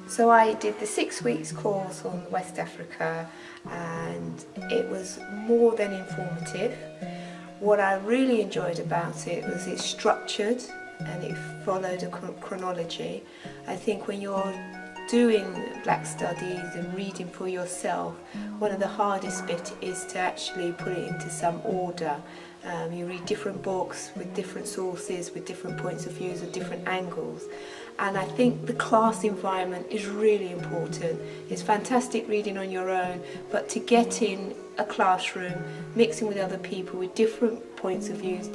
So I did the 6 weeks course on West Africa, and it was more than informative. What I really enjoyed about it was it's structured and it followed a chronology. I think when you're doing Black studies and reading for yourself, one of the hardest bit is to actually put it into some order. You read different books with different sources, with different points of views, with different angles. And I think the class environment is really important. It's fantastic reading on your own, but to get in a classroom, mixing with other people with different points of views,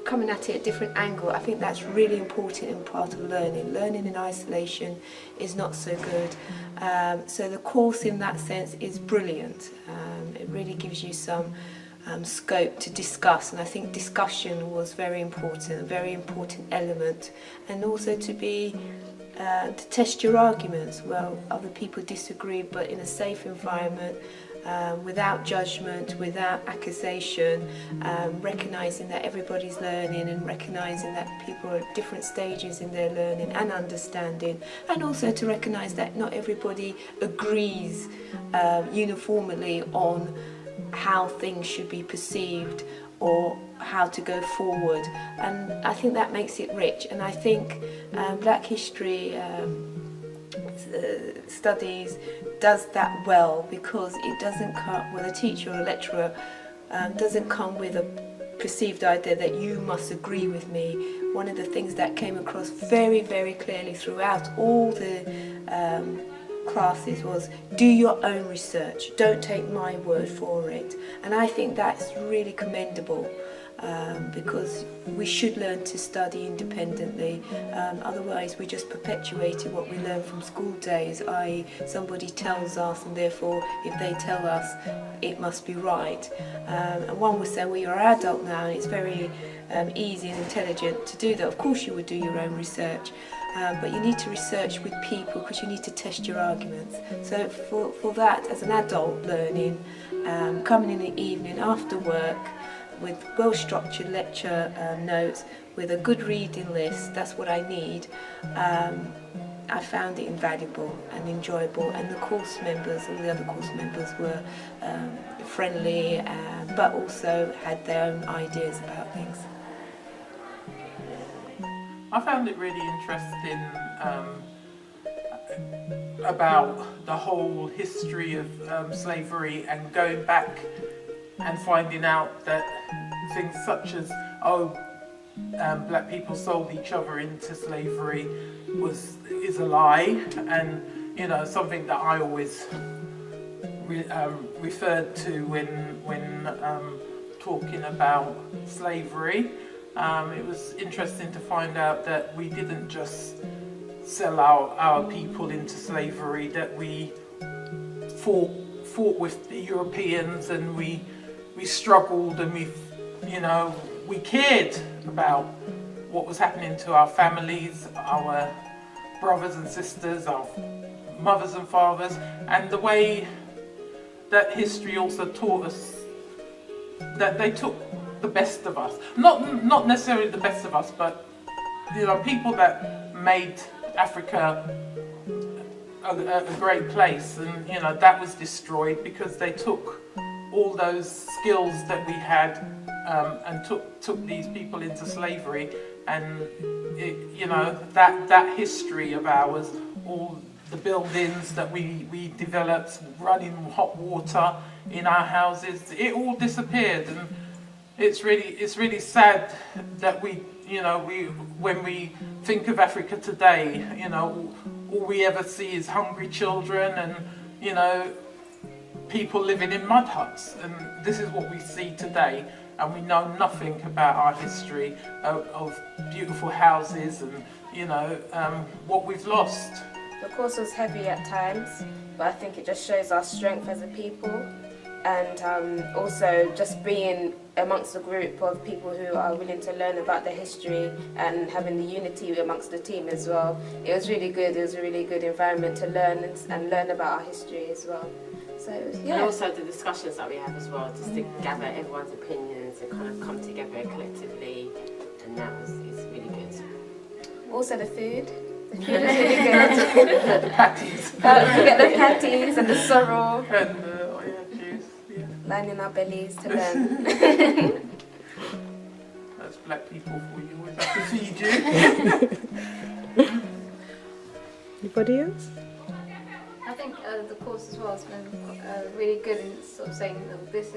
coming at it at a different angle, I think that's really important and part of learning. Learning in isolation is not so good. So the course in that sense is brilliant. It really gives you some scope to discuss, and I think discussion was very important, a very important element, and also to test your arguments. Well, other people disagree, but in a safe environment, without judgment, without accusation, recognising that everybody's learning and recognising that people are at different stages in their learning and understanding, and also to recognise that not everybody agrees uniformly on how things should be perceived or how to go forward, and I think that makes it rich. And I think Black history studies does that well, because it doesn't come with a teacher or a lecturer, doesn't come with a perceived idea that you must agree with me. One of the things that came across very, very clearly throughout all the classes was, do your own research, don't take my word for it. And I think that's really commendable, because we should learn to study independently. Otherwise we're just perpetuating what we learned from school days, i.e. somebody tells us, and therefore if they tell us it must be right. And one would say, well, you're an adult now and it's very easy and intelligent to do that. Of course you would do your own research. But you need to research with people, because you need to test your arguments. So for that, as an adult learning, coming in the evening after work with well-structured lecture notes, with a good reading list, that's what I need. I found it invaluable and enjoyable, and the course members, all the other course members were friendly, but also had their own ideas about things. I found it really interesting about the whole history of slavery, and going back and finding out that things such as, black people sold each other into slavery is a lie, and something that I always referred to when talking about slavery. It was interesting to find out that we didn't just sell our people into slavery, that we fought with the Europeans, and we struggled, and we cared about what was happening to our families, our brothers and sisters, our mothers and fathers, and the way that history also taught us that they took the best of us, not necessarily the best of us, but people that made Africa a great place, and that was destroyed because they took all those skills that we had and took these people into slavery. And that history of ours, all the buildings that we developed, running hot water in our houses, it all disappeared. And it's really sad that when we think of Africa today, all we ever see is hungry children and people living in mud huts, and this is what we see today. And we know nothing about our history of beautiful houses and what we've lost. The course was heavy at times, but I think it just shows our strength as a people, and also just being amongst a group of people who are willing to learn about their history and having the unity amongst the team as well. It was really good. It was a really good environment to learn and learn about our history as well. So yeah. And also the discussions that we have as well, just to gather everyone's opinions and kind of come together collectively, and it's really good. Also the food. The food is really good. The patties. Don't forget the patties and the sorrel And juice. Yeah. lining our bellies to learn. That's black people for you. Always have to feed you. Anybody else? I think the course as well has been really good in sort of saying that this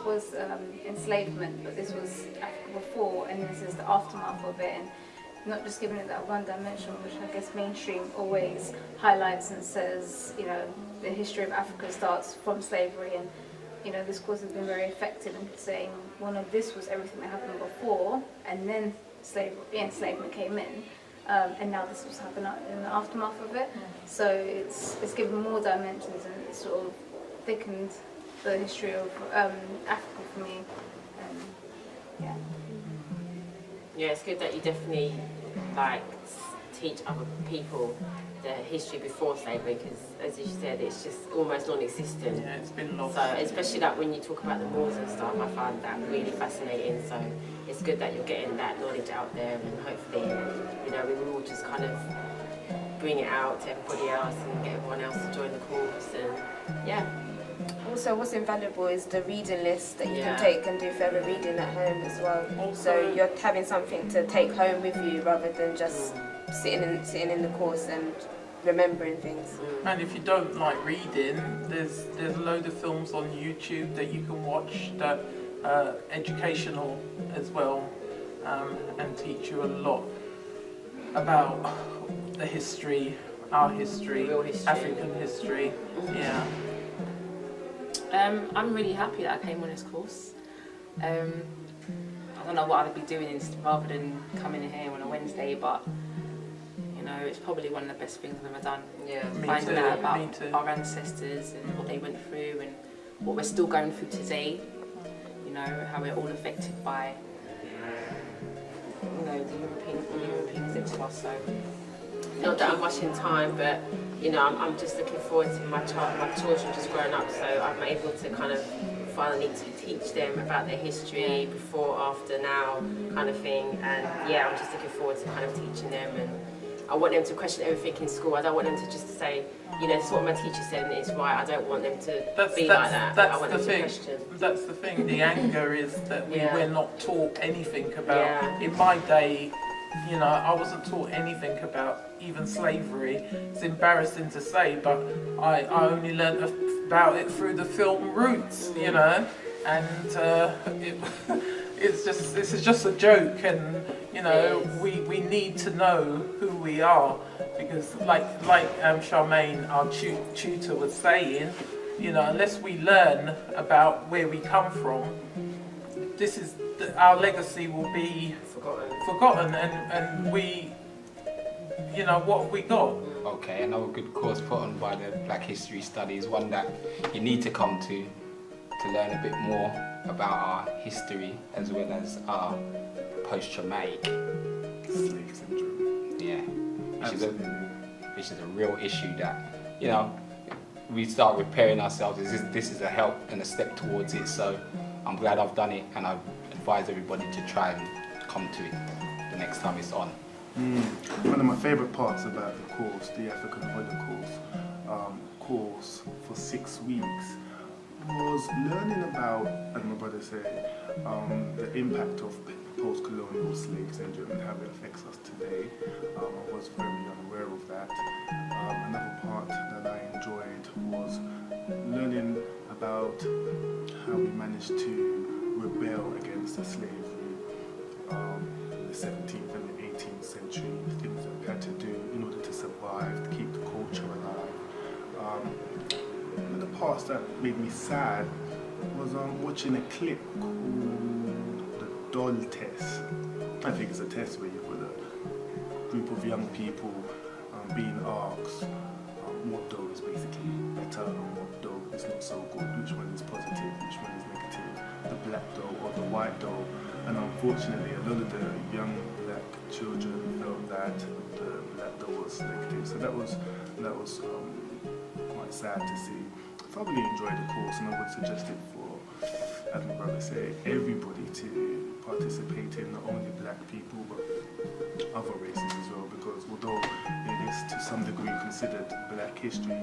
was enslavement, but this was Africa before, and this is the aftermath of it, and not just giving it that one dimension, which I guess mainstream always highlights and says, you know, the history of Africa starts from slavery, and you know, this course has been very effective in saying, well, no, this was everything that happened before, and then enslavement came in. And now this was happening in the aftermath of it. So it's given more dimensions, and it's sort of thickened the history of Africa for me. Yeah. Yeah, it's good that you definitely like teach other people the history before slavery, because as you said, it's just almost non-existent. Yeah, it's been lost. So especially like when you talk about the wars and stuff, I find that really fascinating. So it's good that you're getting that knowledge out there, and hopefully, you know, we will all just kind of bring it out to everybody else and get everyone else to join the course. And yeah. Also, what's invaluable is the reading list that you Yeah. can take and do further reading at home as well. Also- So you're having something to take home with you rather than just sitting in the course and remembering things. And if you don't like reading, there's a load of films on YouTube that you can watch that are educational as well, and teach you a lot about the history, our history, Real history. African history. Yeah. I'm really happy that I came on this course. I don't know what I'd be doing rather than coming here on a Wednesday, but you know, it's probably one of the best things I've ever done. Yeah. Me Finding too, out me about too. our ancestors and what they went through and what we're still going through today. You know, how we're all affected by, you know, the Europeans did to us. So Not that I'm much in time, but you know, I'm just looking forward to my children just growing up, so I'm able to kind of finally to teach them about their history before, after, now, kind of thing. And yeah, I'm just looking forward to kind of teaching them, and I want them to question everything in school. I don't want them to just say, you know, this is what my teacher said and it's right. I don't want them to be like that. I want them to question. That's the thing. The anger is that we're not taught anything about. Yeah. In my day, you know, I wasn't taught anything about even slavery. It's embarrassing to say, but I only learned about it through the film Roots, you know, and this is just a joke, and you know, we need to know who we are, because like Charmaine, our tutor, was saying, you know, unless we learn about where we come from, this is our legacy will be forgotten, and we, you know, what have we got? Okay, another good course put on by the Black History Studies, one that you need to come to learn a bit more about our history as well as our post-traumatic slave syndrome. Yeah, Absolutely. which is a real issue that, you know, we start repairing ourselves. This is a help and a step towards it. So I'm glad I've done it, and I advise everybody to try and come to it the next time it's on. One of my favourite parts about the course, the African Holocaust course for 6 weeks, was learning about, as my brother said, the impact of post-colonial slave syndrome and how it affects us today. I was very unaware of that. Another part that I enjoyed was learning about how we managed to rebel against the slavery in the 17th and the 18th century, the things that we had to do in order to survive, to keep the culture alive. One of the parts that made me sad was watching a clip called the doll test. I think it's a test where you've got a group of young people being asked what dough is basically better and what dough is not so good, which one is positive, which one is negative, the black dough or the white dough. And unfortunately, a lot of the young black children felt that the black dough was negative. So that was quite sad to see. I thoroughly enjoyed the course, and I would suggest it for, as my brother said, everybody to participate in, not only black people but other races as well, because although it is to some degree considered black history,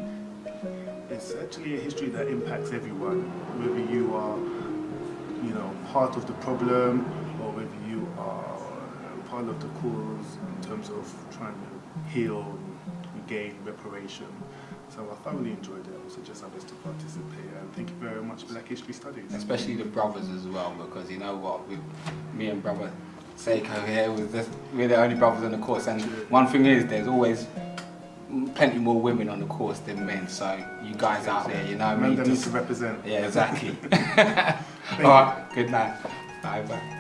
it's actually a history that impacts everyone, whether you are, you know, part of the problem or whether you are part of the cause in terms of trying to heal and gain reparation. So I thoroughly enjoyed it. I suggest others to participate, and thank you very much, Black History Studies. Especially the brothers as well, because you know what, with me and brother Seiko here, we're the only brothers on the course, and one thing is there's always plenty more women on the course than men, so you guys out there, you know what I mean? Men need to represent. Yeah, exactly. Alright, good night. Bye bye.